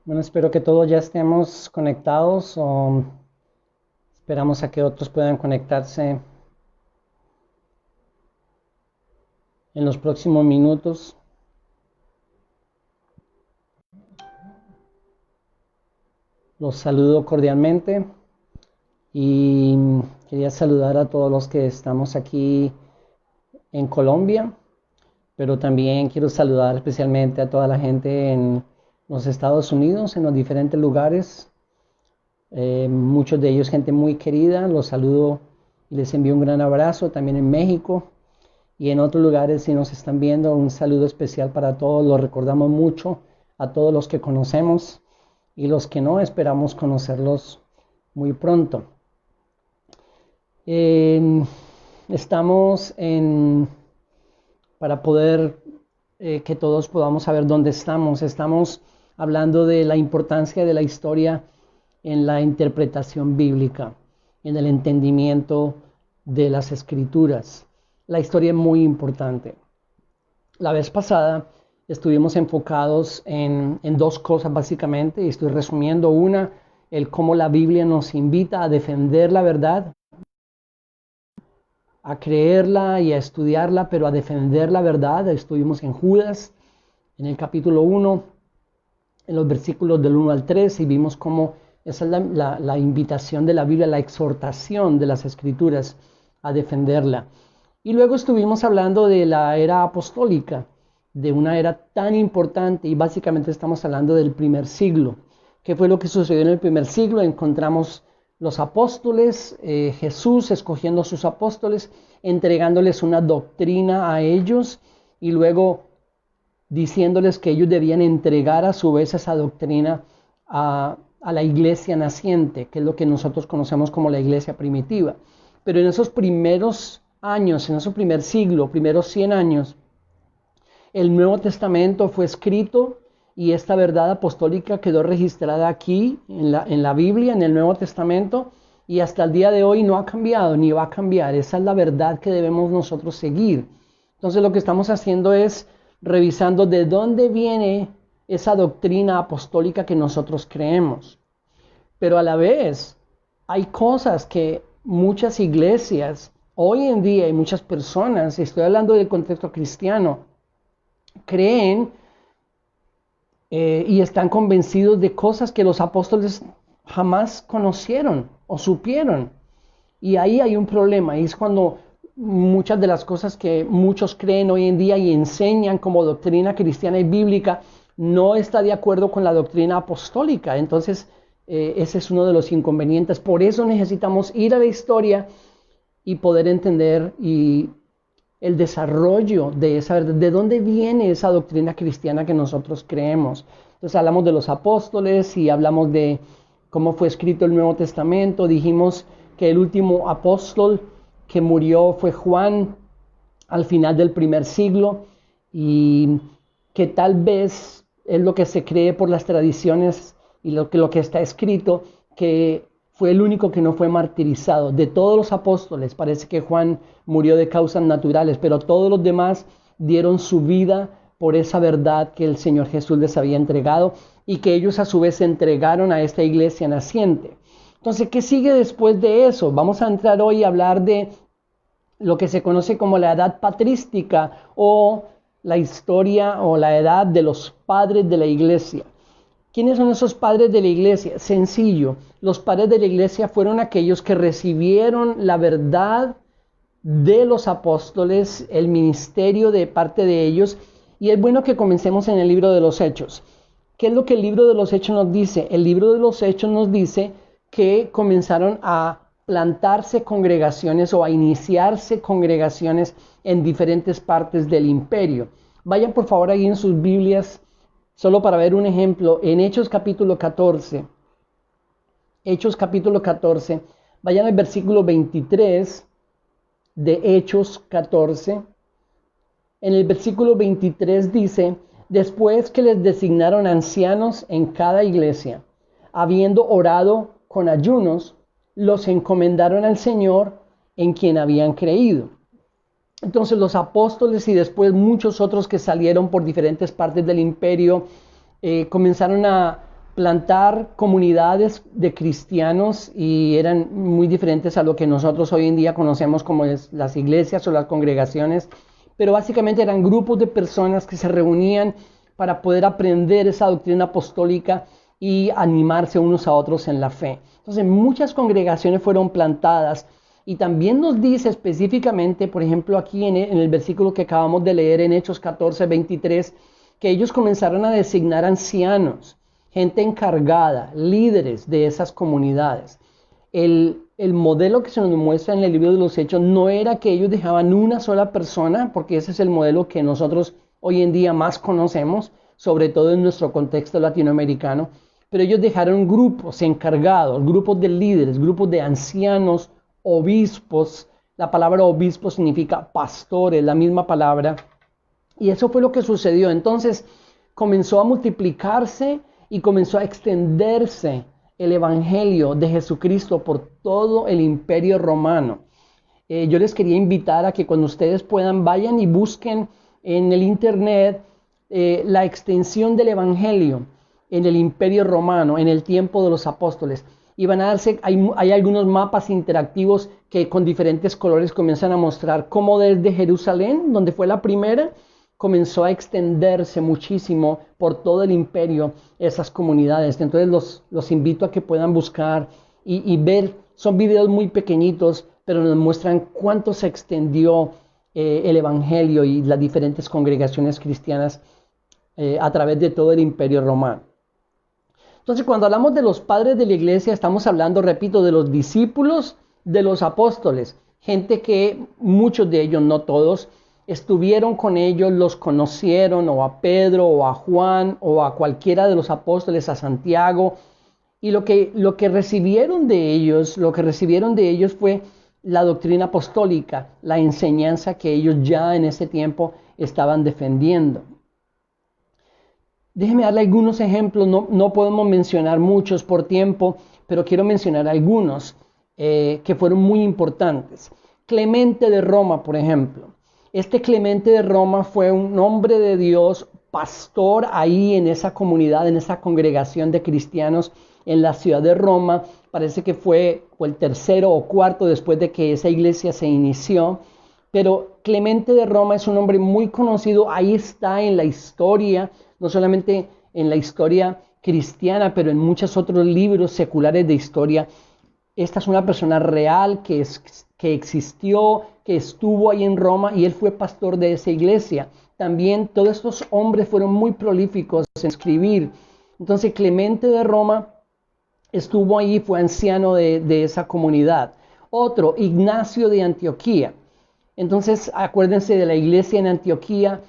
Bueno, espero que todos ya estemos conectados o esperamos a que otros puedan conectarse en los próximos minutos. Los saludo cordialmente y quería saludar a todos los que estamos aquí en Colombia, pero también quiero saludar especialmente a toda la gente en los Estados Unidos, en los diferentes lugares. Muchos de ellos gente muy querida, los saludo y les envío un gran abrazo. También en México y en otros lugares, si nos están viendo, un saludo especial para todos. Los recordamos mucho a todos los que conocemos y los que no, esperamos conocerlos muy pronto. Eh, estamos para poder que todos podamos saber dónde estamos. Estamos hablando de la importancia de la historia en la interpretación bíblica, en el entendimiento de las escrituras. La historia es muy importante. La vez pasada estuvimos enfocados en dos cosas básicamente, y estoy resumiendo. Una, el cómo la Biblia nos invita a defender la verdad, a creerla y a estudiarla, pero a defender la verdad. Estuvimos en Judas, en el capítulo 1, en los versículos del 1 al 3, y vimos cómo esa es la invitación de la Biblia, la exhortación de las Escrituras a defenderla. Y luego estuvimos hablando de la era apostólica, de una era tan importante, y básicamente estamos hablando del primer siglo. ¿Qué fue lo que sucedió en el primer siglo? Encontramos los apóstoles, Jesús escogiendo a sus apóstoles, entregándoles una doctrina a ellos y luego diciéndoles que ellos debían entregar a su vez esa doctrina a la iglesia naciente, que es lo que nosotros conocemos como la iglesia primitiva. Pero en esos primeros años, en ese primer siglo, primeros 100 años, el Nuevo Testamento fue escrito y esta verdad apostólica quedó registrada aquí en la Biblia, en el Nuevo Testamento, y hasta el día de hoy no ha cambiado ni va a cambiar. Esa es la verdad que debemos nosotros seguir. Entonces lo que estamos haciendo es revisando de dónde viene esa doctrina apostólica que nosotros creemos. Pero a la vez hay cosas que muchas iglesias, hoy en día y muchas personas, estoy hablando del contexto cristiano, creen y están convencidos de cosas que los apóstoles jamás conocieron o supieron. Y ahí hay un problema, y es cuando muchas de las cosas que muchos creen hoy en día y enseñan como doctrina cristiana y bíblica no está de acuerdo con la doctrina apostólica. Entonces, ese es uno de los inconvenientes. Por eso necesitamos ir a la historia y poder entender el desarrollo de esa verdad, de dónde viene esa doctrina cristiana que nosotros creemos. Entonces hablamos de los apóstoles y hablamos de cómo fue escrito el Nuevo Testamento. Dijimos que el último apóstol que murió fue Juan al final del primer siglo y que tal vez es lo que se cree por las tradiciones y lo que está escrito, que fue el único que no fue martirizado. De todos los apóstoles, parece que Juan murió de causas naturales, pero todos los demás dieron su vida por esa verdad que el Señor Jesús les había entregado y que ellos a su vez entregaron a esta iglesia naciente. Entonces, ¿qué sigue después de eso? Vamos a entrar hoy a hablar de lo que se conoce como la edad patrística o la historia o la edad de los padres de la iglesia. ¿Quiénes son esos padres de la iglesia? Sencillo, los padres de la iglesia fueron aquellos que recibieron la verdad de los apóstoles, el ministerio de parte de ellos, y es bueno que comencemos en el libro de los Hechos. ¿Qué es lo que el libro de los Hechos nos dice? El libro de los Hechos nos dice que comenzaron a plantarse congregaciones o a iniciarse congregaciones en diferentes partes del imperio. Vayan por favor ahí en sus Biblias, solo para ver un ejemplo, en Hechos capítulo 14. Hechos capítulo 14, vayan al versículo 23 de Hechos 14. En el versículo 23 dice: después que les designaron ancianos en cada iglesia, habiendo orado con ayunos, los encomendaron al Señor en quien habían creído. Entonces los apóstoles y después muchos otros que salieron por diferentes partes del imperio comenzaron a plantar comunidades de cristianos y eran muy diferentes a lo que nosotros hoy en día conocemos como las iglesias o las congregaciones, pero básicamente eran grupos de personas que se reunían para poder aprender esa doctrina apostólica y animarse unos a otros en la fe. Entonces muchas congregaciones fueron plantadas y también nos dice específicamente, por ejemplo aquí en el versículo que acabamos de leer en Hechos 14:23, que ellos comenzaron a designar ancianos, gente encargada, líderes de esas comunidades. El modelo que se nos muestra en el libro de los Hechos no era que ellos dejaban una sola persona, porque ese es el modelo que nosotros hoy en día más conocemos, sobre todo en nuestro contexto latinoamericano, pero ellos dejaron grupos encargados, grupos de líderes, grupos de ancianos, obispos. La palabra obispo significa pastores, la misma palabra. Y eso fue lo que sucedió. Entonces comenzó a multiplicarse y comenzó a extenderse el evangelio de Jesucristo por todo el imperio romano. Yo les quería invitar a que cuando ustedes puedan vayan y busquen en el internet la extensión del evangelio en el imperio romano, en el tiempo de los apóstoles. Y van a darse, hay algunos mapas interactivos que con diferentes colores comienzan a mostrar cómo desde Jerusalén, donde fue la primera, comenzó a extenderse muchísimo por todo el imperio esas comunidades. Entonces los invito a que puedan buscar y ver, son videos muy pequeñitos, pero nos muestran cuánto se extendió el evangelio y las diferentes congregaciones cristianas a través de todo el imperio romano. Entonces cuando hablamos de los padres de la iglesia, estamos hablando, repito, de los discípulos de los apóstoles, gente que muchos de ellos, no todos, estuvieron con ellos, los conocieron, o a Pedro, o a Juan, o a cualquiera de los apóstoles, a Santiago, y lo que recibieron de ellos fue la doctrina apostólica, la enseñanza que ellos ya en ese tiempo estaban defendiendo. Déjeme darle algunos ejemplos, no podemos mencionar muchos por tiempo, pero quiero mencionar algunos que fueron muy importantes. Clemente de Roma, por ejemplo. Este Clemente de Roma fue un hombre de Dios, pastor ahí en esa comunidad, en esa congregación de cristianos en la ciudad de Roma. Parece que fue el tercero o cuarto después de que esa iglesia se inició. Pero Clemente de Roma es un hombre muy conocido, ahí está en la historia, no solamente en la historia cristiana, pero en muchos otros libros seculares de historia. Esta es una persona real que existió, que estuvo ahí en Roma y él fue pastor de esa iglesia. También todos estos hombres fueron muy prolíficos en escribir. Entonces Clemente de Roma estuvo ahí, fue anciano de esa comunidad. Otro, Ignacio de Antioquía. Entonces acuérdense de la iglesia en Antioquía.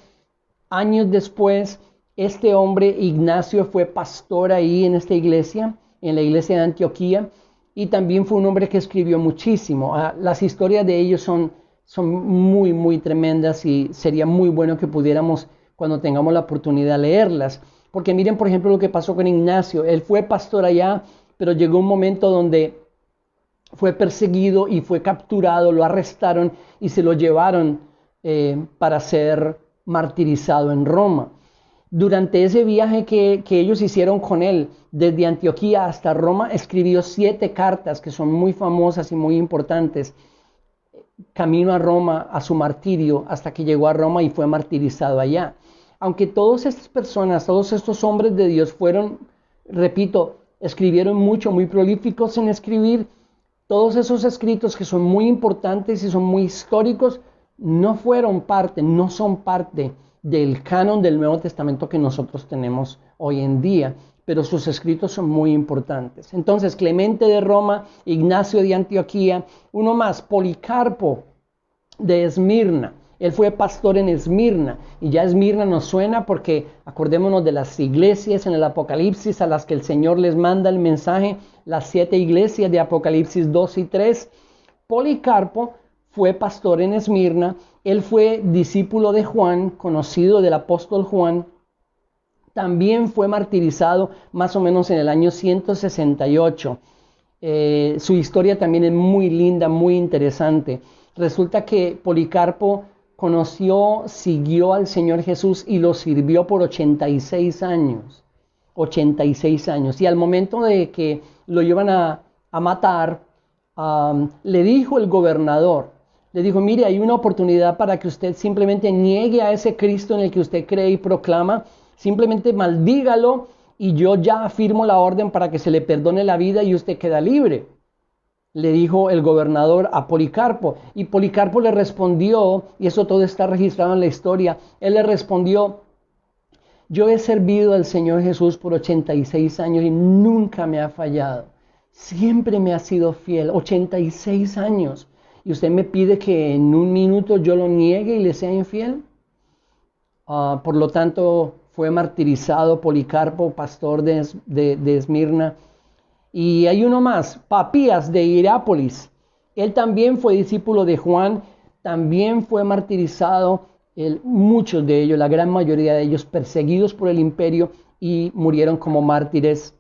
Años después, este hombre Ignacio fue pastor ahí en esta iglesia, en la iglesia de Antioquía. Y también fue un hombre que escribió muchísimo. Las historias de ellos son muy, muy tremendas y sería muy bueno que pudiéramos, cuando tengamos la oportunidad, leerlas. Porque miren, por ejemplo, lo que pasó con Ignacio. Él fue pastor allá, pero llegó un momento donde fue perseguido y fue capturado, lo arrestaron y se lo llevaron para ser martirizado en Roma. Durante ese viaje que ellos hicieron con él, desde Antioquía hasta Roma, escribió 7 cartas que son muy famosas y muy importantes, camino a Roma, a su martirio, hasta que llegó a Roma y fue martirizado allá. Aunque todas estas personas, todos estos hombres de Dios fueron, repito, escribieron mucho, muy prolíficos en escribir, todos esos escritos que son muy importantes y son muy históricos, no son parte del canon del Nuevo Testamento que nosotros tenemos hoy en día, pero sus escritos son muy importantes. Entonces, Clemente de Roma, Ignacio de Antioquía, uno más, Policarpo de Esmirna. Él fue pastor en Esmirna, y ya Esmirna nos suena porque acordémonos de las iglesias en el Apocalipsis a las que el Señor les manda el mensaje, las 7 iglesias de Apocalipsis 2 y 3. Policarpo fue pastor en Esmirna. Él fue discípulo de Juan, conocido del apóstol Juan. También fue martirizado más o menos en el año 168. Su historia también es muy linda, muy interesante. Resulta que Policarpo siguió al Señor Jesús y lo sirvió por 86 años. 86 años. Y al momento de que lo iban a matar, le dijo el gobernador, le dijo, mire, hay una oportunidad para que usted simplemente niegue a ese Cristo en el que usted cree y proclama, simplemente maldígalo y yo ya firmo la orden para que se le perdone la vida y usted queda libre. Le dijo el gobernador a Policarpo, y Policarpo le respondió, y eso todo está registrado en la historia, él le respondió, yo he servido al Señor Jesús por 86 años y nunca me ha fallado, siempre me ha sido fiel, 86 años, y usted me pide que en un minuto yo lo niegue y le sea infiel. Por lo tanto, fue martirizado Policarpo, pastor de Esmirna. Y hay uno más, Papías de Hierápolis. Él también fue discípulo de Juan, también fue martirizado, muchos de ellos, la gran mayoría de ellos, perseguidos por el imperio y murieron como mártires.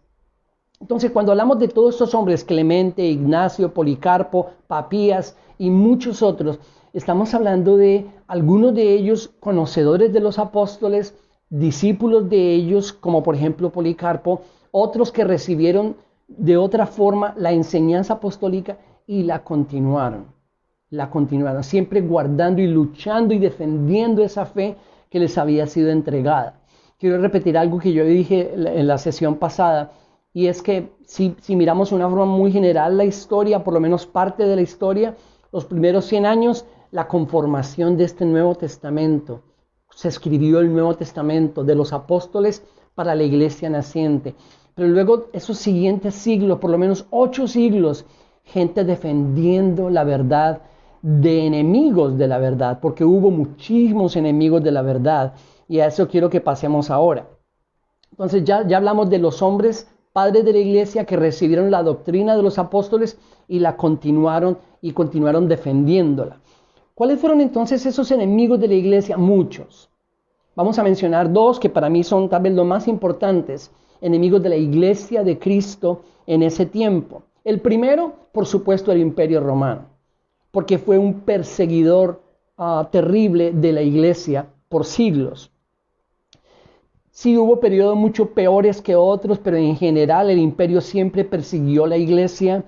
Entonces, cuando hablamos de todos estos hombres, Clemente, Ignacio, Policarpo, Papías y muchos otros, estamos hablando de algunos de ellos conocedores de los apóstoles, discípulos de ellos, como por ejemplo Policarpo, otros que recibieron de otra forma la enseñanza apostólica y la continuaron, siempre guardando y luchando y defendiendo esa fe que les había sido entregada. Quiero repetir algo que yo dije en la sesión pasada, y es que si miramos de una forma muy general la historia, por lo menos parte de la historia, los primeros 100 años, la conformación de este Nuevo Testamento, se escribió el Nuevo Testamento de los apóstoles para la iglesia naciente. Pero luego esos siguientes siglos, por lo menos 8 siglos, gente defendiendo la verdad de enemigos de la verdad, porque hubo muchísimos enemigos de la verdad, y a eso quiero que pasemos ahora. Entonces ya hablamos de los hombres, padres de la iglesia, que recibieron la doctrina de los apóstoles y la continuaron defendiéndola. ¿Cuáles fueron entonces esos enemigos de la iglesia? Muchos. Vamos a mencionar 2 que para mí son tal vez los más importantes, enemigos de la iglesia de Cristo en ese tiempo. El primero, por supuesto, el Imperio Romano, porque fue un perseguidor terrible de la iglesia por siglos. Sí hubo periodos mucho peores que otros, pero en general el imperio siempre persiguió la iglesia.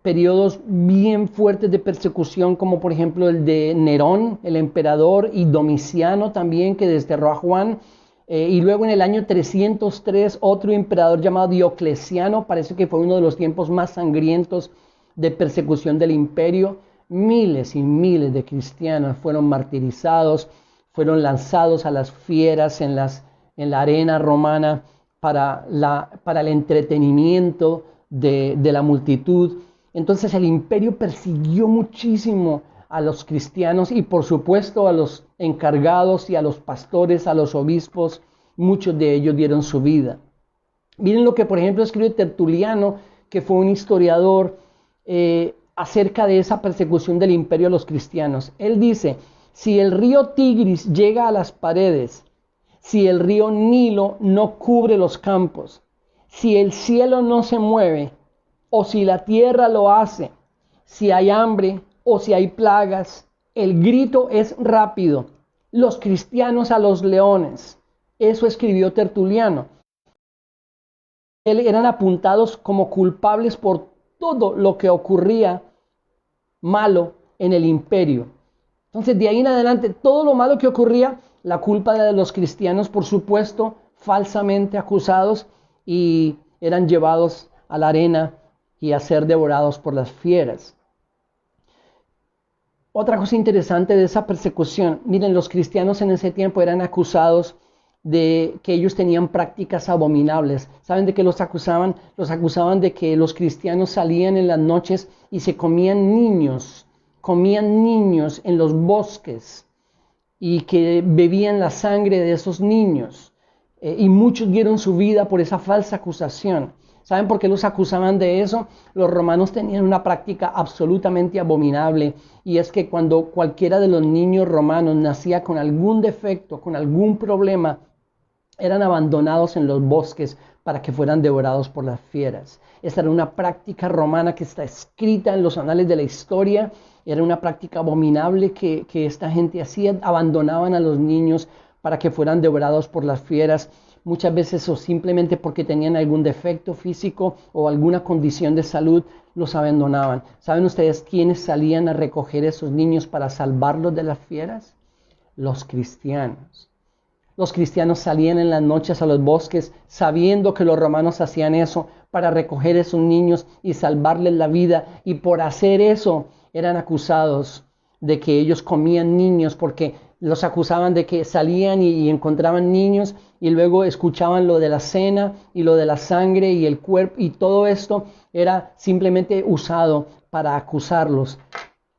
Periodos bien fuertes de persecución, como por ejemplo el de Nerón, el emperador, y Domiciano también, que desterró a Juan. Y luego en el año 303, otro emperador llamado Diocleciano, parece que fue uno de los tiempos más sangrientos de persecución del imperio. Miles y miles de cristianos fueron martirizados, fueron lanzados a las fieras en la arena romana para el entretenimiento de la multitud. Entonces el imperio persiguió muchísimo a los cristianos y por supuesto a los encargados y a los pastores, a los obispos. Muchos de ellos dieron su vida. Miren lo que por ejemplo escribe Tertuliano, que fue un historiador, acerca de esa persecución del imperio a los cristianos. Él dice: si el río Tigris llega a las paredes, si el río Nilo no cubre los campos, si el cielo no se mueve, o si la tierra lo hace, si hay hambre o si hay plagas, el grito es rápido. Los cristianos a los leones. Eso escribió Tertuliano. Eran apuntados como culpables por todo lo que ocurría malo en el imperio. Entonces, de ahí en adelante, todo lo malo que ocurría, la culpa de los cristianos, por supuesto, falsamente acusados, y eran llevados a la arena y a ser devorados por las fieras. Otra cosa interesante de esa persecución, miren, los cristianos en ese tiempo eran acusados de que ellos tenían prácticas abominables. ¿Saben de qué los acusaban? Los acusaban de que los cristianos salían en las noches y se comían niños en los bosques, y que bebían la sangre de esos niños. Y muchos dieron su vida por esa falsa acusación. ¿Saben por qué los acusaban de eso? Los romanos tenían una práctica absolutamente abominable, y es que cuando cualquiera de los niños romanos nacía con algún defecto, con algún problema, eran abandonados en los bosques para que fueran devorados por las fieras. Esta era una práctica romana que está escrita en los anales de la historia. Era una práctica abominable que esta gente hacía. Abandonaban a los niños para que fueran devorados por las fieras. muchas veces o simplemente porque tenían algún defecto físico o alguna condición de salud, los abandonaban. ¿Saben ustedes quiénes salían a recoger esos niños para salvarlos de las fieras? Los cristianos. Los cristianos salían en las noches a los bosques sabiendo que los romanos hacían eso para recoger esos niños y salvarles la vida, y por hacer eso eran acusados de que ellos comían niños, porque los acusaban de que salían y encontraban niños y luego escuchaban lo de la cena y lo de la sangre y el cuerpo, y todo esto era simplemente usado para acusarlos.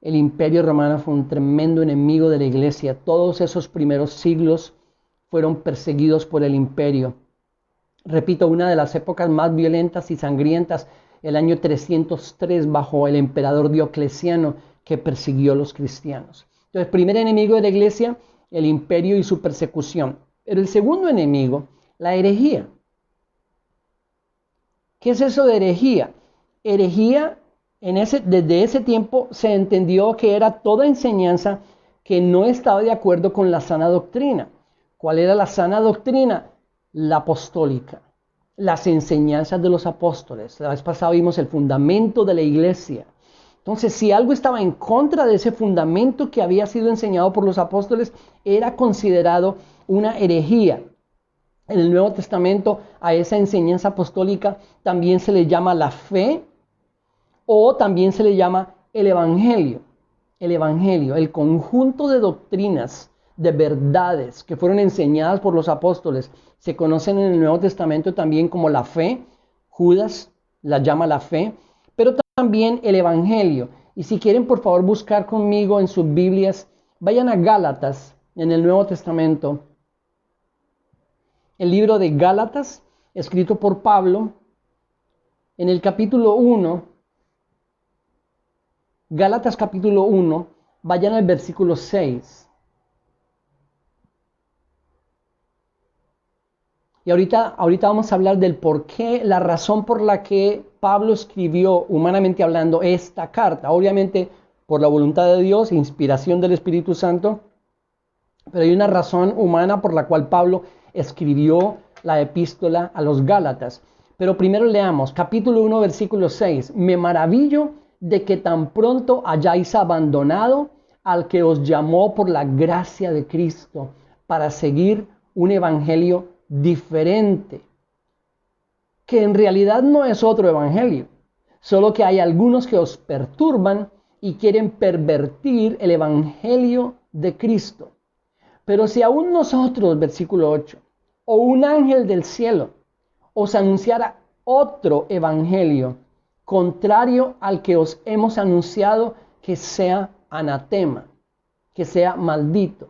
El Imperio Romano fue un tremendo enemigo de la iglesia. Todos esos primeros siglos fueron perseguidos por el imperio. Repito, una de las épocas más violentas y sangrientas, el año 303 bajo el emperador Diocleciano, que persiguió a los cristianos. Entonces, primer enemigo de la iglesia, el imperio y su persecución. Pero el segundo enemigo, la herejía. ¿Qué es eso de herejía? Herejía, desde ese tiempo se entendió que era toda enseñanza que no estaba de acuerdo con la sana doctrina. ¿Cuál era la sana doctrina? La apostólica, las enseñanzas de los apóstoles. La vez pasada vimos el fundamento de la iglesia. Entonces, si algo estaba en contra de ese fundamento que había sido enseñado por los apóstoles, era considerado una herejía. En el Nuevo Testamento, a esa enseñanza apostólica también se le llama la fe, o también se le llama el evangelio. El evangelio, el conjunto de doctrinas, de verdades que fueron enseñadas por los apóstoles, se conocen en el Nuevo Testamento también como la fe. Judas la llama la fe, pero también el evangelio. Y si quieren, por favor, buscar conmigo en sus Biblias, vayan a Gálatas en el Nuevo Testamento. El libro de Gálatas, escrito por Pablo, en el capítulo 1, Gálatas capítulo 1, vayan al versículo 6. Y ahorita vamos a hablar del por qué, la razón por la que Pablo escribió, humanamente hablando, esta carta. Obviamente por la voluntad de Dios, inspiración del Espíritu Santo, pero hay una razón humana por la cual Pablo escribió la epístola a los Gálatas. Pero primero leamos, capítulo 1, versículo 6. Me maravillo de que tan pronto hayáis abandonado al que os llamó por la gracia de Cristo para seguir un evangelio diferente, que en realidad no es otro evangelio, solo que hay algunos que os perturban y quieren pervertir el evangelio de Cristo. Pero si aún nosotros, versículo 8, o un ángel del cielo os anunciara otro evangelio contrario al que os hemos anunciado, que sea anatema, que sea maldito.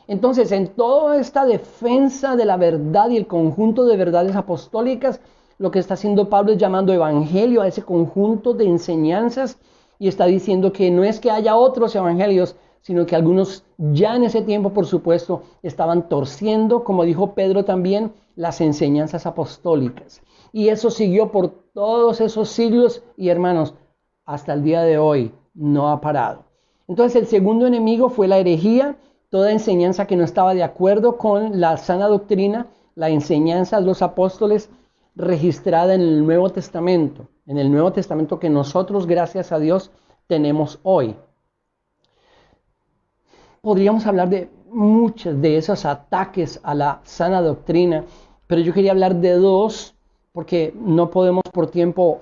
Entonces, en toda esta defensa de la verdad y el conjunto de verdades apostólicas, lo que está haciendo Pablo es llamando evangelio a ese conjunto de enseñanzas, y está diciendo que no es que haya otros evangelios, sino que algunos ya en ese tiempo, por supuesto, estaban torciendo, como dijo Pedro también, las enseñanzas apostólicas. Y eso siguió por todos esos siglos y, hermanos, hasta el día de hoy no ha parado. Entonces, el segundo enemigo fue la herejía, toda enseñanza que no estaba de acuerdo con la sana doctrina, la enseñanza de los apóstoles registrada en el Nuevo Testamento que nosotros, gracias a Dios, tenemos hoy. Podríamos hablar de muchos de esos ataques a la sana doctrina, pero yo quería hablar de dos, porque no podemos por tiempo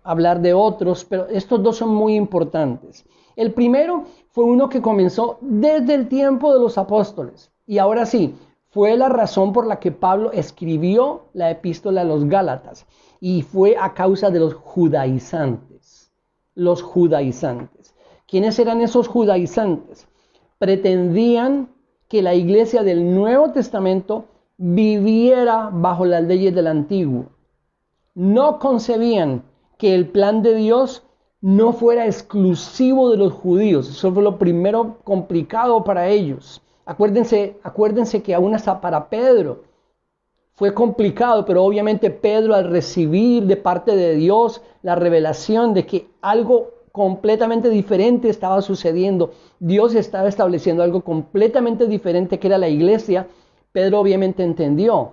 hablar de otros, pero estos dos son muy importantes. El primero fue uno que comenzó desde el tiempo de los apóstoles, y ahora sí, fue la razón por la que Pablo escribió la epístola a los Gálatas, y fue a causa de los judaizantes. Los judaizantes. ¿Quiénes eran esos judaizantes? Pretendían que la iglesia del Nuevo Testamento viviera bajo las leyes del Antiguo. No concebían que el plan de Dios no fuera exclusivo de los judíos. Eso fue lo primero complicado para ellos. Acuérdense que aún hasta para Pedro fue complicado, pero obviamente Pedro, al recibir de parte de Dios la revelación de que algo completamente diferente estaba sucediendo, Dios estaba estableciendo algo completamente diferente, que era la iglesia, Pedro obviamente entendió,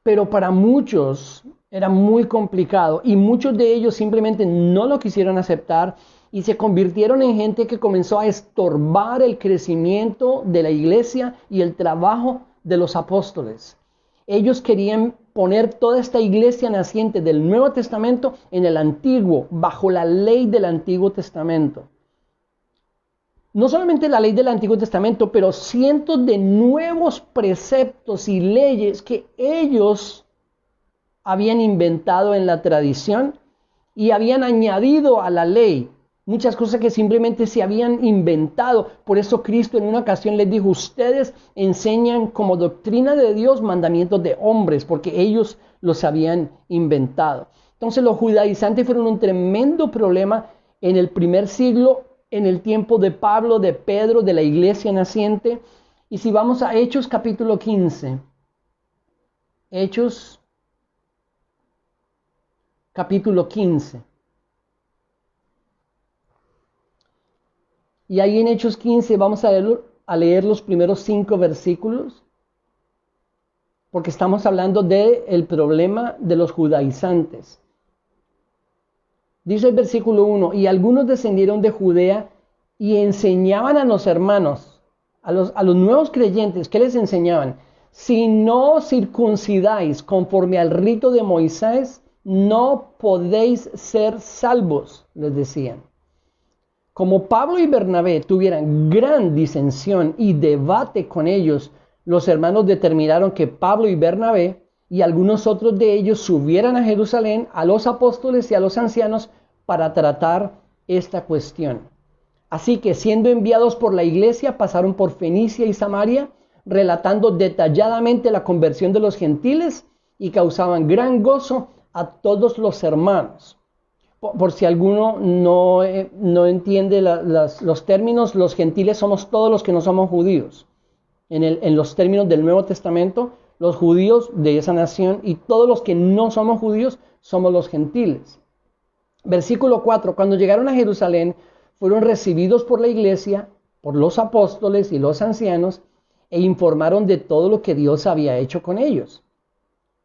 pero para muchos era muy complicado y muchos de ellos simplemente no lo quisieron aceptar y se convirtieron en gente que comenzó a estorbar el crecimiento de la iglesia y el trabajo de los apóstoles. Ellos querían poner toda esta iglesia naciente del Nuevo Testamento en el Antiguo, bajo la ley del Antiguo Testamento. No solamente la ley del Antiguo Testamento, pero cientos de nuevos preceptos y leyes que ellos habían inventado en la tradición y habían añadido a la ley. Muchas cosas que simplemente se habían inventado. Por eso Cristo en una ocasión les dijo, ustedes enseñan como doctrina de Dios mandamientos de hombres, porque ellos los habían inventado. Entonces los judaizantes fueron un tremendo problema en el primer siglo, en el tiempo de Pablo, de Pedro, de la iglesia naciente. Y si vamos a Hechos capítulo 15. Hechos capítulo 15. Y ahí en Hechos 15 vamos a leer los primeros 5 versículos, porque estamos hablando del problema de los judaizantes. Dice el versículo 1, y algunos descendieron de Judea y enseñaban a los hermanos, a los nuevos creyentes. ¿Qué les enseñaban? Si no circuncidáis conforme al rito de Moisés, no podéis ser salvos, les decían. Como Pablo y Bernabé tuvieran gran disensión y debate con ellos, los hermanos determinaron que Pablo y Bernabé y algunos otros de ellos subieran a Jerusalén a los apóstoles y a los ancianos para tratar esta cuestión. Así que siendo enviados por la iglesia, pasaron por Fenicia y Samaria, relatando detalladamente la conversión de los gentiles y causaban gran gozo a todos los hermanos. Por si alguno no entiende los términos, los gentiles somos todos los que no somos judíos. En los términos del Nuevo Testamento, los judíos de esa nación y todos los que no somos judíos somos los gentiles. Versículo 4. Cuando llegaron a Jerusalén, fueron recibidos por la iglesia, por los apóstoles y los ancianos, e informaron de todo lo que Dios había hecho con ellos.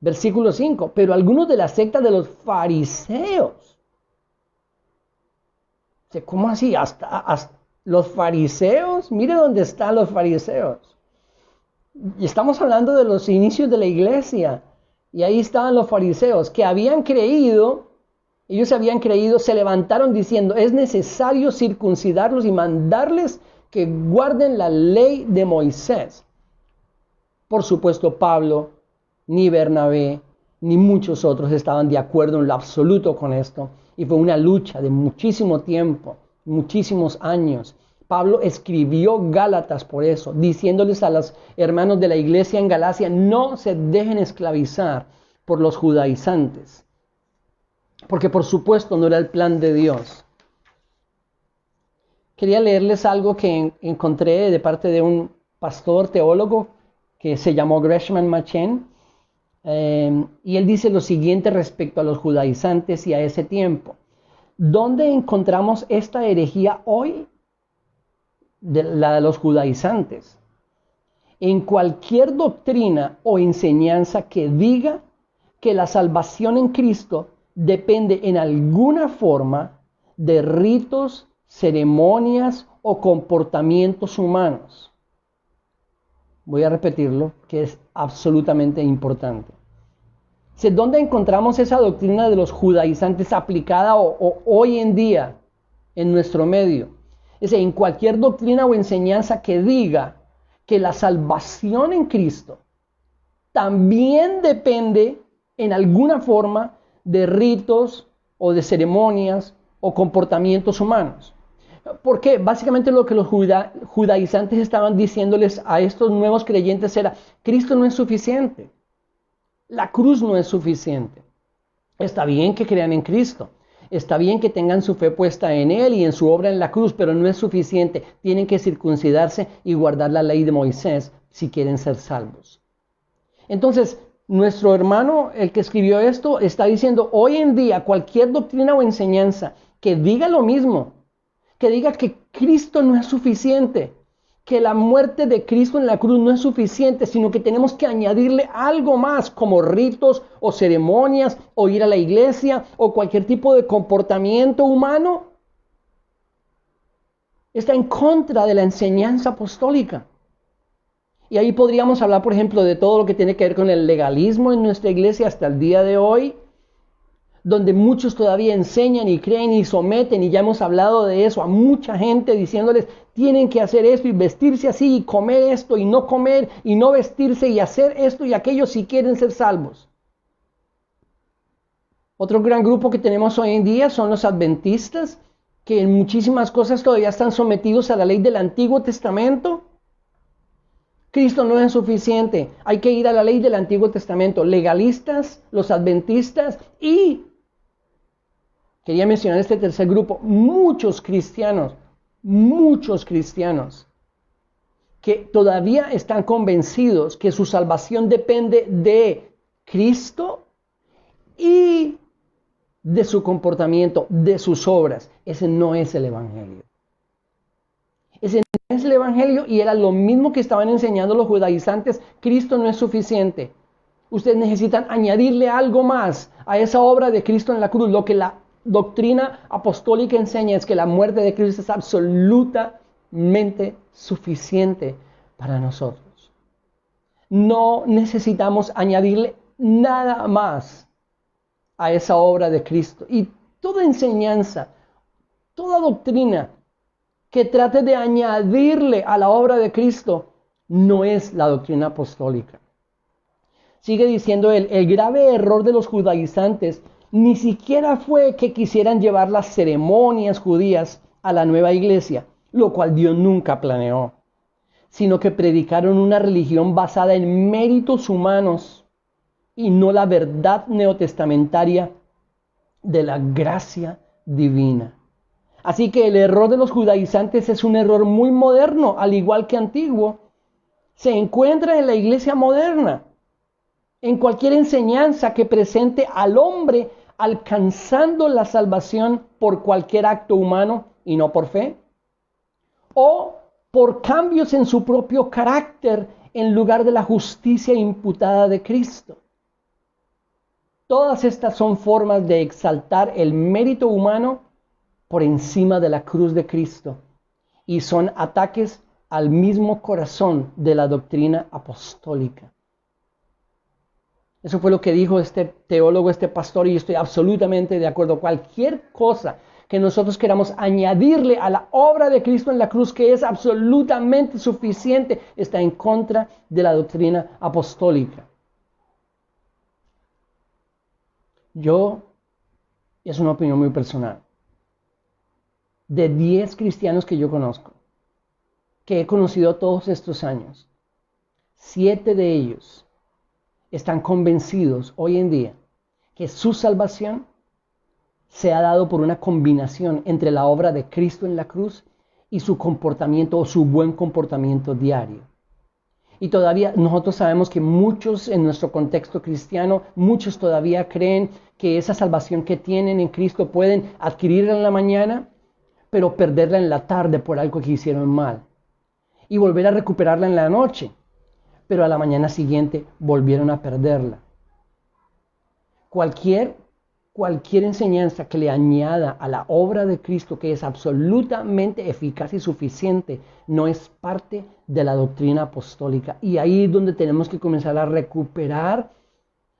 Versículo 5. Pero algunos de la secta de los fariseos. ¿Cómo así? ¿Hasta los fariseos? Mire dónde están los fariseos. Y estamos hablando de los inicios de la iglesia. Y ahí estaban los fariseos que habían creído, se levantaron diciendo, es necesario circuncidarlos y mandarles que guarden la ley de Moisés. Por supuesto, Pablo, ni Bernabé, ni muchos otros estaban de acuerdo en lo absoluto con esto. Y fue una lucha de muchísimo tiempo, muchísimos años. Pablo escribió Gálatas por eso, diciéndoles a los hermanos de la iglesia en Galacia, no se dejen esclavizar por los judaizantes. Porque por supuesto no era el plan de Dios. Quería leerles algo que encontré de parte de un pastor teólogo que se llamó Gresham Machen. Y él dice lo siguiente respecto a los judaizantes y a ese tiempo. ¿Dónde encontramos esta herejía hoy? La de los judaizantes. En cualquier doctrina o enseñanza que diga que la salvación en Cristo depende en alguna forma de ritos, ceremonias o comportamientos humanos. Voy a repetirlo, que es absolutamente importante. ¿Dónde encontramos esa doctrina de los judaizantes aplicada hoy en día en nuestro medio? En cualquier doctrina o enseñanza que diga que la salvación en Cristo también depende en alguna forma de ritos o de ceremonias o comportamientos humanos. ¿Por qué? Básicamente lo que los judaizantes estaban diciéndoles a estos nuevos creyentes era, Cristo no es suficiente. La cruz no es suficiente. Está bien que crean en Cristo. Está bien que tengan su fe puesta en Él y en su obra en la cruz, pero no es suficiente. Tienen que circuncidarse y guardar la ley de Moisés si quieren ser salvos. Entonces, nuestro hermano, el que escribió esto, está diciendo, hoy en día cualquier doctrina o enseñanza que diga lo mismo, que diga que Cristo no es suficiente, que la muerte de Cristo en la cruz no es suficiente, sino que tenemos que añadirle algo más, como ritos o ceremonias, o ir a la iglesia, o cualquier tipo de comportamiento humano, está en contra de la enseñanza apostólica. Y ahí podríamos hablar, por ejemplo, de todo lo que tiene que ver con el legalismo en nuestra iglesia hasta el día de hoy, donde muchos todavía enseñan y creen y someten, y ya hemos hablado de eso a mucha gente, diciéndoles, tienen que hacer esto y vestirse así y comer esto y no comer y no vestirse y hacer esto y aquello si quieren ser salvos. Otro gran grupo que tenemos hoy en día son los adventistas, que en muchísimas cosas todavía están sometidos a la ley del Antiguo Testamento. Cristo no es suficiente, hay que ir a la ley del Antiguo Testamento. Legalistas, los adventistas y, quería mencionar este tercer grupo, muchos cristianos que todavía están convencidos que su salvación depende de Cristo y de su comportamiento, de sus obras. Ese no es el Evangelio. Ese no es el Evangelio, y era lo mismo que estaban enseñando los judaizantes. Cristo no es suficiente. Ustedes necesitan añadirle algo más a esa obra de Cristo en la cruz. Lo que la doctrina apostólica enseña es que la muerte de Cristo es absolutamente suficiente para nosotros. No necesitamos añadirle nada más a esa obra de Cristo. Y toda enseñanza, toda doctrina que trate de añadirle a la obra de Cristo no es la doctrina apostólica. Sigue diciendo él, el grave error de los judaizantes ni siquiera fue que quisieran llevar las ceremonias judías a la nueva iglesia, lo cual Dios nunca planeó, sino que predicaron una religión basada en méritos humanos y no la verdad neotestamentaria de la gracia divina. Así que el error de los judaizantes es un error muy moderno, al igual que antiguo. Se encuentra en la iglesia moderna, en cualquier enseñanza que presente al hombre alcanzando la salvación por cualquier acto humano y no por fe, o por cambios en su propio carácter en lugar de la justicia imputada de Cristo. Todas estas son formas de exaltar el mérito humano por encima de la cruz de Cristo, y son ataques al mismo corazón de la doctrina apostólica. Eso fue lo que dijo este teólogo, este pastor, y yo estoy absolutamente de acuerdo. Cualquier cosa que nosotros queramos añadirle a la obra de Cristo en la cruz, que es absolutamente suficiente, está en contra de la doctrina apostólica. Es una opinión muy personal, de 10 cristianos que yo conozco, que he conocido todos estos años, 7 de ellos están convencidos hoy en día que su salvación se ha dado por una combinación entre la obra de Cristo en la cruz y su comportamiento o su buen comportamiento diario. Y todavía nosotros sabemos que muchos en nuestro contexto cristiano, muchos todavía creen que esa salvación que tienen en Cristo pueden adquirirla en la mañana, pero perderla en la tarde por algo que hicieron mal, y volver a recuperarla en la noche, pero a la mañana siguiente volvieron a perderla. Cualquier enseñanza que le añada a la obra de Cristo, que es absolutamente eficaz y suficiente, no es parte de la doctrina apostólica. Y ahí es donde tenemos que comenzar a recuperar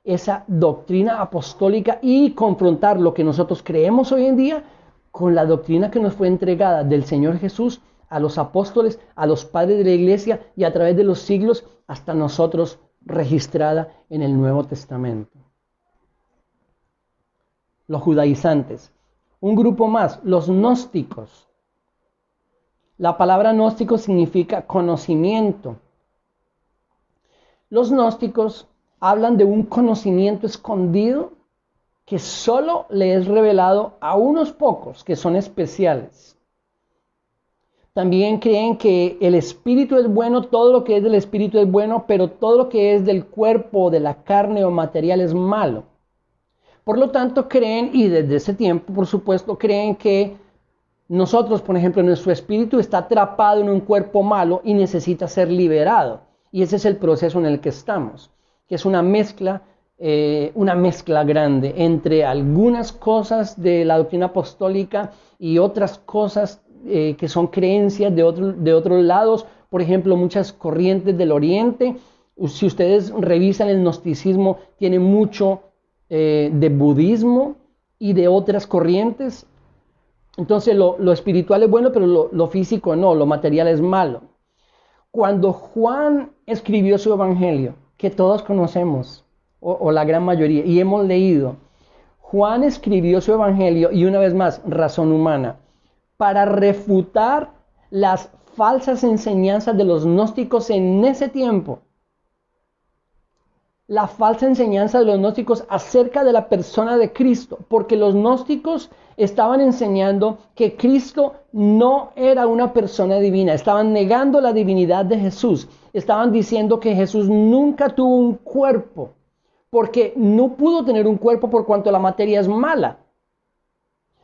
esa doctrina apostólica y confrontar lo que nosotros creemos hoy en día con la doctrina que nos fue entregada del Señor Jesús a los apóstoles, a los padres de la iglesia y a través de los siglos hasta nosotros, registrada en el Nuevo Testamento. Los judaizantes. Un grupo más, los gnósticos. La palabra gnóstico significa conocimiento. Los gnósticos hablan de un conocimiento escondido que solo le es revelado a unos pocos que son especiales. También creen que el espíritu es bueno, todo lo que es del espíritu es bueno, pero todo lo que es del cuerpo, de la carne o material es malo. Por lo tanto creen, y desde ese tiempo por supuesto creen que Nosotros, por ejemplo, nuestro espíritu está atrapado en un cuerpo malo y necesita ser liberado. Y ese es el proceso en el que estamos, que es una mezcla grande entre algunas cosas de la doctrina apostólica y otras cosas que son creencias de otros lados. Por ejemplo, muchas corrientes del Oriente. Si ustedes revisan el gnosticismo, tiene mucho de budismo y de otras corrientes. Entonces lo espiritual es bueno, pero lo físico no, lo material es malo. Cuando Juan escribió su evangelio, que todos conocemos, o la gran mayoría, y hemos leído, Juan escribió su evangelio, y una vez más, razón humana, para refutar las falsas enseñanzas de los gnósticos en ese tiempo. La falsa enseñanza de los gnósticos acerca de la persona de Cristo, porque los gnósticos estaban enseñando que Cristo no era una persona divina, estaban negando la divinidad de Jesús, estaban diciendo que Jesús nunca tuvo un cuerpo, porque no pudo tener un cuerpo por cuanto la materia es mala.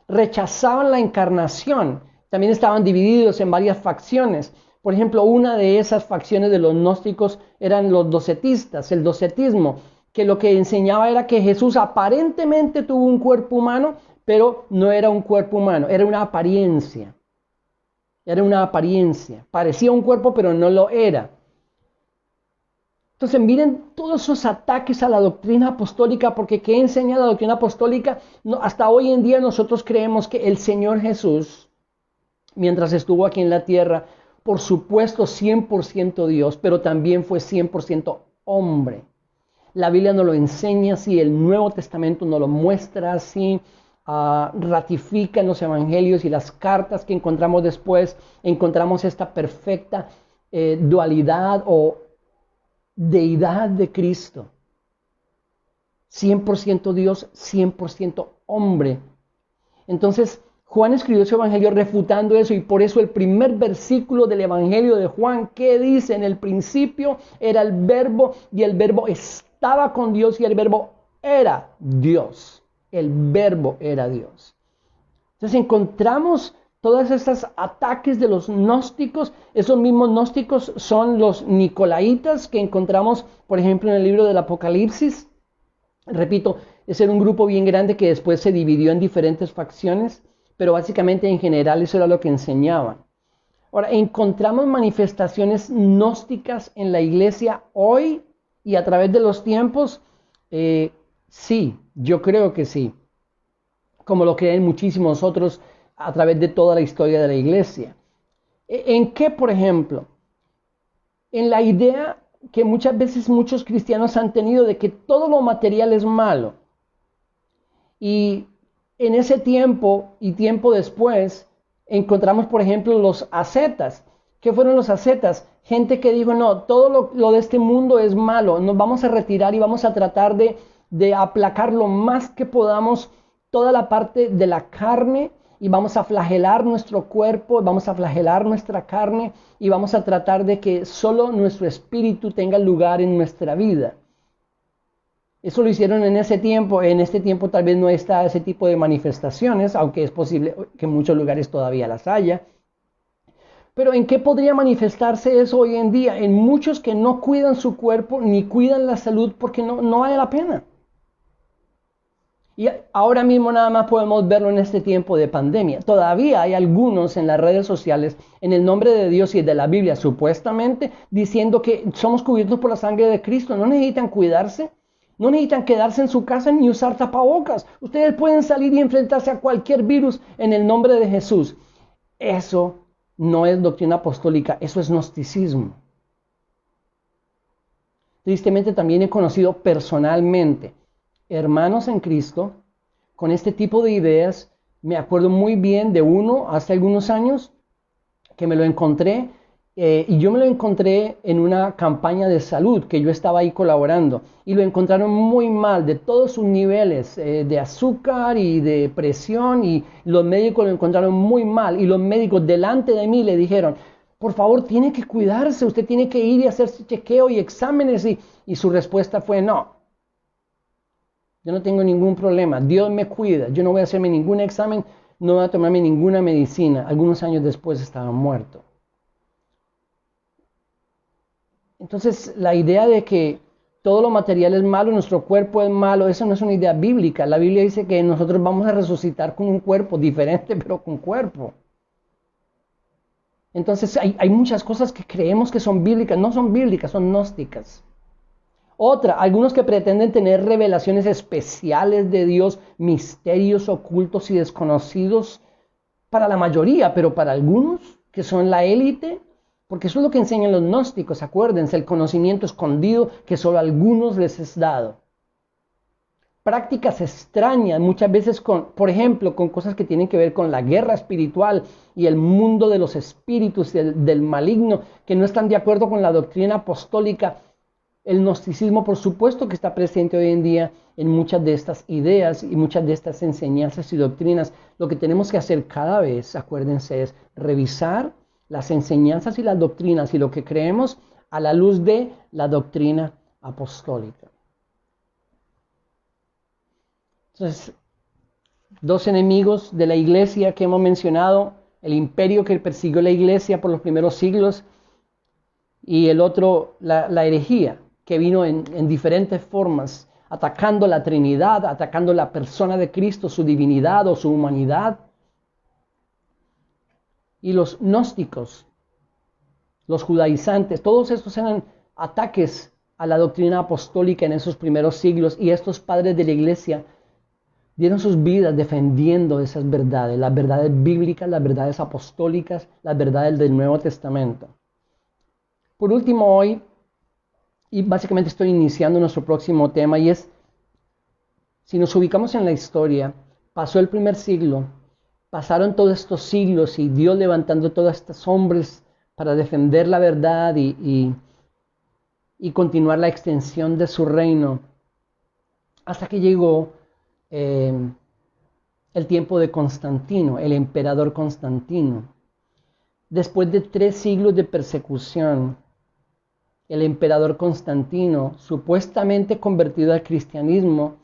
Rechazaban la encarnación, también estaban divididos en varias facciones. Por ejemplo, una de esas facciones de los gnósticos eran los docetistas, el docetismo, que lo que enseñaba era que Jesús aparentemente tuvo un cuerpo humano, pero no era un cuerpo humano, era una apariencia. Era una apariencia. Parecía un cuerpo, pero no lo era. Entonces, miren todos esos ataques a la doctrina apostólica, porque ¿qué enseña la doctrina apostólica? No, hasta hoy en día nosotros creemos que el Señor Jesús, mientras estuvo aquí en la tierra, por supuesto 100% Dios, pero también fue 100% hombre. La Biblia nos lo enseña así, el Nuevo Testamento nos lo muestra así, ratifica en los evangelios y las cartas que encontramos después, encontramos esta perfecta dualidad o deidad de Cristo. 100% Dios, 100% hombre. Entonces, Juan escribió su evangelio refutando eso, y por eso el primer versículo del evangelio de Juan, ¿qué dice? En el principio era el verbo, y el verbo estaba con Dios, y el verbo era Dios. El verbo era Dios. Entonces encontramos todos estos ataques de los gnósticos. Esos mismos gnósticos son los nicolaitas que encontramos, por ejemplo, en el libro del Apocalipsis. Repito, ese era un grupo bien grande que después se dividió en diferentes facciones, pero básicamente en general eso era lo que enseñaban. Ahora, ¿encontramos manifestaciones gnósticas en la iglesia hoy y a través de los tiempos? Sí, yo creo que sí, como lo creen muchísimos otros a través de toda la historia de la iglesia. ¿En qué, por ejemplo? En la idea que muchas veces muchos cristianos han tenido de que todo lo material es malo. Y en ese tiempo y tiempo después encontramos, por ejemplo, los ascetas. ¿Qué fueron los ascetas? Gente que dijo, no, todo lo de este mundo es malo, nos vamos a retirar y vamos a tratar de aplacar lo más que podamos toda la parte de la carne, y vamos a flagelar nuestro cuerpo, vamos a flagelar nuestra carne, y vamos a tratar de que solo nuestro espíritu tenga lugar en nuestra vida. Eso lo hicieron en ese tiempo. En este tiempo tal vez no está ese tipo de manifestaciones, aunque es posible que en muchos lugares todavía las haya. Pero ¿en qué podría manifestarse eso hoy en día? En muchos que no cuidan su cuerpo ni cuidan la salud porque no vale la pena. Y ahora mismo nada más podemos verlo en este tiempo de pandemia. Todavía hay algunos en las redes sociales, en el nombre de Dios y de la Biblia, supuestamente diciendo que somos cubiertos por la sangre de Cristo. No necesitan cuidarse, no necesitan quedarse en su casa ni usar tapabocas. Ustedes pueden salir y enfrentarse a cualquier virus en el nombre de Jesús. Eso no es doctrina apostólica, eso es gnosticismo. Tristemente también he conocido personalmente hermanos en Cristo con este tipo de ideas. Me acuerdo muy bien de uno hace algunos años que me lo encontré, y yo me lo encontré en una campaña de salud que yo estaba ahí colaborando, y lo encontraron muy mal de todos sus niveles de azúcar y de presión, y los médicos lo encontraron muy mal, y los médicos delante de mí le dijeron, por favor, tiene que cuidarse, usted tiene que ir y hacerse chequeo y exámenes, y su respuesta fue no. Yo no tengo ningún problema, Dios me cuida, yo no voy a hacerme ningún examen, no voy a tomarme ninguna medicina. Algunos años después estaba muerto. Entonces, la idea de que todo lo material es malo, nuestro cuerpo es malo, eso no es una idea bíblica. La Biblia dice que nosotros vamos a resucitar con un cuerpo diferente, pero con cuerpo. Entonces, hay muchas cosas que creemos que son bíblicas, no son bíblicas, son gnósticas. Otra, algunos que pretenden tener revelaciones especiales de Dios, misterios ocultos y desconocidos para la mayoría, pero para algunos que son la élite, porque eso es lo que enseñan los gnósticos, acuérdense, el conocimiento escondido que solo a algunos les es dado. Prácticas extrañas, muchas veces por ejemplo, con cosas que tienen que ver con la guerra espiritual y el mundo de los espíritus del maligno, que no están de acuerdo con la doctrina apostólica. El gnosticismo, por supuesto, que está presente hoy en día en muchas de estas ideas y muchas de estas enseñanzas y doctrinas. Lo que tenemos que hacer cada vez, acuérdense, es revisar las enseñanzas y las doctrinas y lo que creemos a la luz de la doctrina apostólica. Entonces, dos enemigos de la iglesia que hemos mencionado: el imperio que persiguió la iglesia por los primeros siglos, y el otro, la herejía, que vino en diferentes formas, atacando la Trinidad, atacando la persona de Cristo, su divinidad o su humanidad. Y los gnósticos, los judaizantes, todos estos eran ataques a la doctrina apostólica en esos primeros siglos, y estos padres de la iglesia dieron sus vidas defendiendo esas verdades, las verdades bíblicas, las verdades apostólicas, las verdades del Nuevo Testamento. Por último, hoy, y básicamente estoy iniciando nuestro próximo tema, y es, si nos ubicamos en la historia, pasó el primer siglo, pasaron todos estos siglos y Dios levantando todos estos hombres para defender la verdad y continuar la extensión de su reino, hasta que llegó el tiempo de Constantino, el emperador Constantino. Después de 3 siglos de persecución, el emperador Constantino, supuestamente convertido al cristianismo,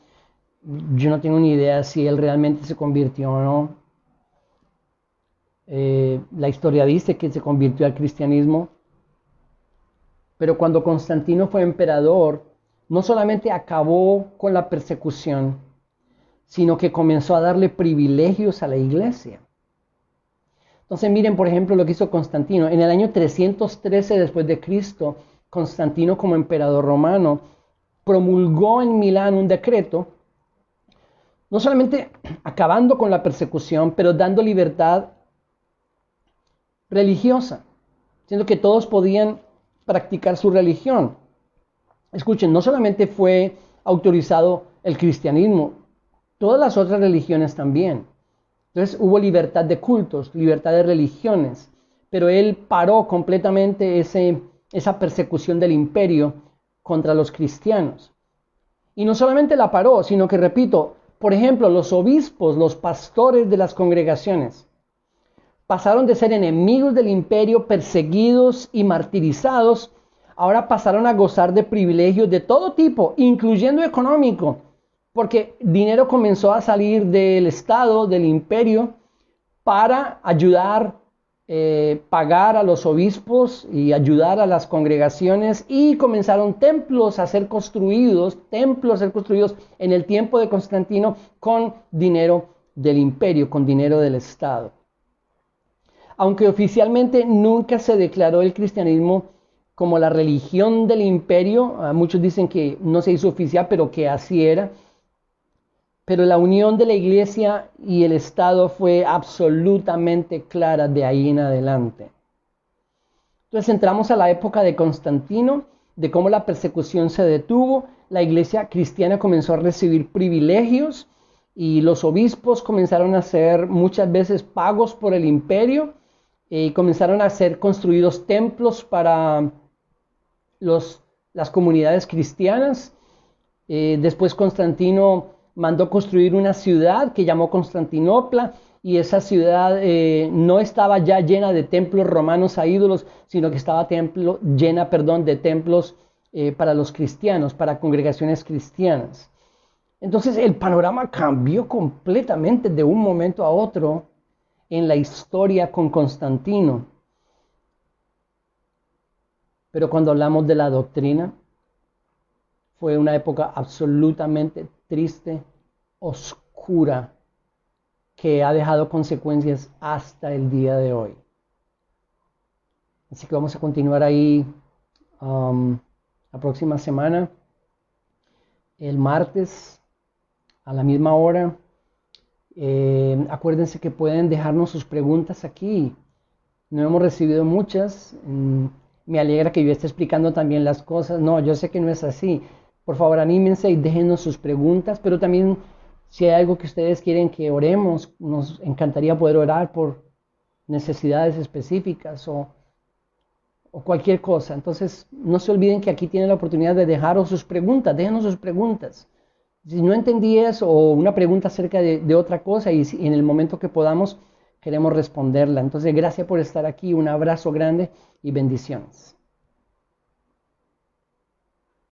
yo no tengo ni idea si él realmente se convirtió o no. La historia dice que se convirtió al cristianismo, pero cuando Constantino fue emperador, no solamente acabó con la persecución, sino que comenzó a darle privilegios a la iglesia. Entonces miren, por ejemplo, lo que hizo Constantino. En el año 313 después de Cristo, Constantino, como emperador romano, promulgó en Milán un decreto, no solamente acabando con la persecución, pero dando libertad religiosa, siendo que todos podían practicar su religión. Escuchen, no solamente fue autorizado el cristianismo, todas las otras religiones también. Entonces hubo libertad de cultos, libertad de religiones, pero él paró completamente esa persecución del imperio contra los cristianos. Y no solamente la paró, sino que, repito, por ejemplo, los obispos, los pastores de las congregaciones, pasaron de ser enemigos del imperio, perseguidos y martirizados, ahora pasaron a gozar de privilegios de todo tipo, incluyendo económico, porque dinero comenzó a salir del Estado, del imperio, para ayudar, pagar a los obispos y ayudar a las congregaciones, y comenzaron templos a ser construidos en el tiempo de Constantino con dinero del imperio, con dinero del Estado. Aunque oficialmente nunca se declaró el cristianismo como la religión del imperio, muchos dicen que no se hizo oficial, pero que así era. Pero la unión de la iglesia y el Estado fue absolutamente clara de ahí en adelante. Entonces entramos a la época de Constantino, de cómo la persecución se detuvo, la iglesia cristiana comenzó a recibir privilegios y los obispos comenzaron a ser muchas veces pagos por el imperio, y comenzaron a ser construidos templos para las comunidades cristianas. Después Constantino mandó construir una ciudad que llamó Constantinopla, y esa ciudad no estaba ya llena de templos romanos a ídolos, sino que estaba llena de templos para los cristianos, para congregaciones cristianas. Entonces el panorama cambió completamente de un momento a otro en la historia con Constantino. Pero cuando hablamos de la doctrina, fue una época absolutamente triste, oscura, que ha dejado consecuencias hasta el día de hoy. Así que vamos a continuar ahí la próxima semana, el martes, a la misma hora. Acuérdense que pueden dejarnos sus preguntas aquí. No hemos recibido muchas. Me alegra que yo esté explicando también las cosas. No, yo sé que no es así. Por favor, anímense y déjenos sus preguntas, pero también si hay algo que ustedes quieren que oremos, nos encantaría poder orar por necesidades específicas o cualquier cosa. Entonces, no se olviden que aquí tienen la oportunidad de dejaros sus preguntas, déjenos sus preguntas. Si no entendí eso o una pregunta acerca de otra cosa y en el momento que podamos queremos responderla. Entonces, gracias por estar aquí, un abrazo grande y bendiciones.